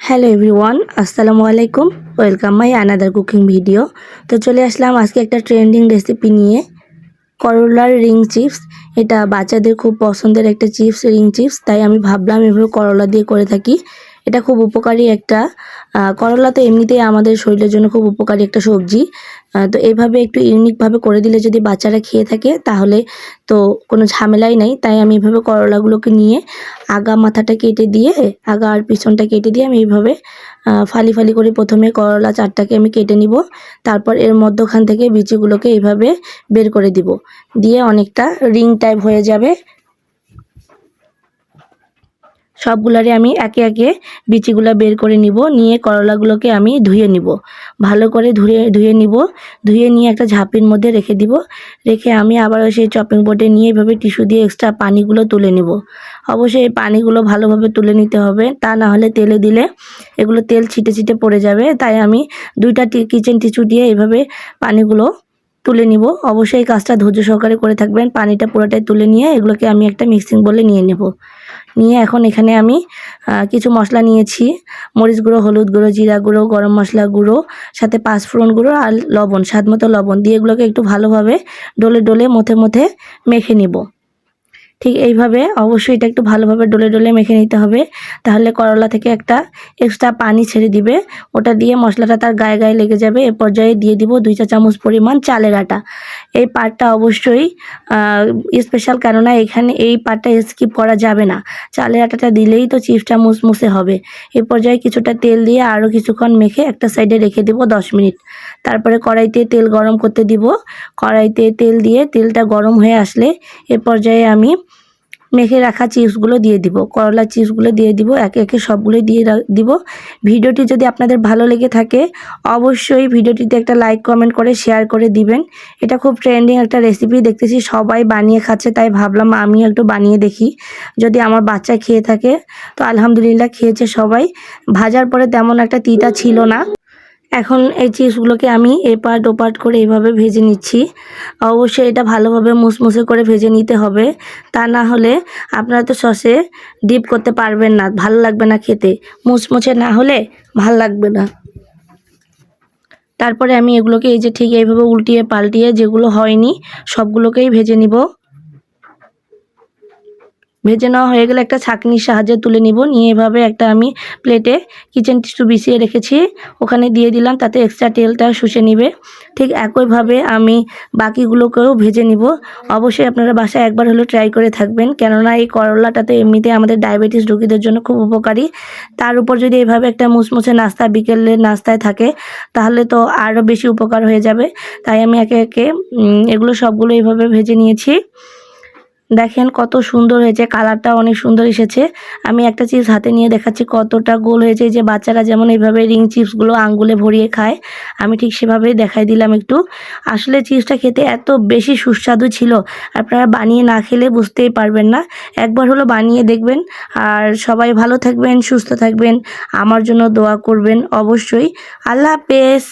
Hello everyone, আসসালামু আলাইকুম। Welcome my another cooking video. তো চলে আসলাম আজকে একটা ট্রেন্ডিং রেসিপি নিয়ে, করলার রিং চিপস। এটা বাচ্চাদের খুব পছন্দের একটা চিপস, রিং চিপস। তাই আমি ভাবলাম এভাবে করলা দিয়ে করে থাকি। এটা খুব উপকারী একটা করলা তো এমনিতেই আমাদের শরীরের জন্য খুব উপকারী একটা সবজি। তো এইভাবে একটু ইউনিকভাবে করে দিলে যদি বাচ্চারা খেয়ে থাকে তাহলে তো কোনো ঝামেলাই নাই। তাই আমি এভাবে করলাগুলোকে নিয়ে আগা মাথাটা কেটে দিয়ে, আগা আর পিছনটা কেটে দিয়ে আমি এইভাবে ফালি ফালি করে প্রথমে করলা চারটাকে আমি কেটে নিব। তারপর এর মধ্যখান থেকে বিচিগুলোকে এইভাবে বের করে দিব, দিয়ে অনেকটা রিং টাইপ হয়ে যাবে। সবগুলারে আমি একে একে বিচিগুলা বের করে নিব, নিয়ে করলাগুলোকে আমি ধুয়ে নিব, ভালো করে ধুয়ে নিব। ধুয়ে নিয়ে একটা ঝাঁপির মধ্যে রেখে দিব। রেখে আমি আবার সেই চপিং বোর্ডে নিয়ে এভাবে টিস্যু দিয়ে এক্সট্রা পানিগুলো তুলে নিব। অবশ্যই এই পানিগুলো ভালোভাবে তুলে নিতে হবে, তা না হলে তেলে দিলে এগুলো তেল ছিটে ছিটে পড়ে যাবে। তাই আমি দুইটা কিচেন টিস্যু দিয়ে এভাবে পানিগুলো তুলে নিব। অবশ্যই এই কাজটা ধৈর্য সহকারে করে থাকবেন। পানিটা পুরোটাই তুলে নিয়ে এগুলোকে আমি একটা মিক্সিং বলে নিয়ে নেব। নিয়ে এখন এখানে আমি কিছু মশলা নিয়েছি, মরিচ গুঁড়ো, হলুদ গুঁড়ো, জিরা গুঁড়ো, গরম মশলা গুঁড়ো, সাথে পাঁচফোড়ন গুঁড়ো আর লবণ, স্বাদ মতো লবণ দিয়ে এগুলোকে একটু ভালোভাবে ডলে ডলে মথে মেখে নিব। ঠিক এইভাবে অবশ্যই এটা একটু ভালোভাবে ডলে ডলে মেখে নিতে হবে, তাহলে করলা থেকে একটা এক্সট্রা পানি ছেড়ে দিবে। ওটা দিয়ে মশলাটা তার গায়ে গায়ে লেগে যাবে। এ পর্যায়ে দিয়ে দিব 2 চা চামচ পরিমাণ চালের আটা। এই পার্টটা অবশ্যই স্পেশাল, কেননা এখানে এই পার্টটা স্কিপ করা যাবে না। চালের আটাটা দিলেই তো চিপসটা মুসমুসে হবে। এ পর্যায়ে কিছুটা তেল দিয়ে আরও কিছুক্ষণ মেখে একটা সাইডে রেখে দিব 10 মিনিট। তারপরে কড়াইতে তেল গরম করতে দিব। কড়াইতে তেল দিয়ে তেলটা গরম হয়ে আসলে এ পর্যায়ে আমি মেখে রাখা চিপসগুলো দিয়ে দিব, করলা চিপসগুলো দিয়ে দিব, একে একে সবগুলো দিয়ে দিব। ভিডিওটি যদি আপনাদের ভালো লেগে থাকে অবশ্যই ভিডিওটিতে একটা লাইক কমেন্ট করে শেয়ার করে দিবেন। এটা খুব ট্রেন্ডিং একটা রেসিপি, দেখতেছি সবাই বানিয়ে খাচ্ছে, তাই ভাবলাম আমিও একটু বানিয়ে দেখি। যদি আমার বাচ্চা খেয়ে থাকে তো আলহামদুলিল্লাহ, খেয়েছে সবাই। ভাজার পরে তেমন একটা তিতা ছিল না। এখন এই চিপসগুলোকে আমি এপাট ওপাট করে এইভাবে ভেজে নিচ্ছি। অবশ্যই এটা ভালোভাবে মুসমুসে করে ভেজে নিতে হবে, তা না হলে আপনারা তো সসে ডিপ করতে পারবেন না, ভালো লাগবে না খেতে। মুচমুচে না হলে ভাল লাগবে না। তারপরে আমি এগুলোকে এই যে ঠিক এইভাবে উল্টিয়ে পাল্টিয়ে যেগুলো হয়নি সবগুলোকেই ভেজে নিব। ভেজে নেওয়া হয়ে গেলে একটা ছাঁকনির সাহায্যে তুলে নিব। নিয়ে এভাবে একটা আমি প্লেটে কিচেন টিস্যু বিছিয়ে রেখেছি, ওখানে দিয়ে দিলাম, তাতে এক্সট্রা তেলটা শুষে নিবে। ঠিক একইভাবে আমি বাকিগুলোকেও ভেজে নিব। অবশ্যই আপনারা বাসায় একবার হলেও ট্রাই করে থাকবেন, কেননা এই করলাটাতে এমনিতে আমাদের ডায়াবেটিস রোগীদের জন্য খুব উপকারী। তার উপর যদি এভাবে একটা মুচমুচে নাস্তা বিকেলের নাস্তায় থাকে তাহলে তো আরও বেশি উপকার হয়ে যাবে। তাই আমি একে একে এগুলো সবগুলো এইভাবে ভেজে নিয়েছি। দেখেন কত সুন্দর হয়েছে, কালারটা অনেক সুন্দর এসেছে। আমি একটা চিপস হাতে নিয়ে দেখাচ্ছি কতটা গোল হয়েছে। যে বাচ্চারা যেমন এইভাবে রিং চিপসগুলো আঙ্গুলে ভরিয়ে খায়, আমি ঠিক সেভাবেই দেখাই দিলাম একটু। আসলে চিপসটা খেতে এত বেশি সুস্বাদু ছিল, আপনারা বানিয়ে না খেলে বুঝতেই পারবেন না। একবার হলো বানিয়ে দেখবেন। আর সবাই ভালো থাকবেন, সুস্থ থাকবেন, আমার জন্য দোয়া করবেন অবশ্যই। আল্লাহ হাফেজ।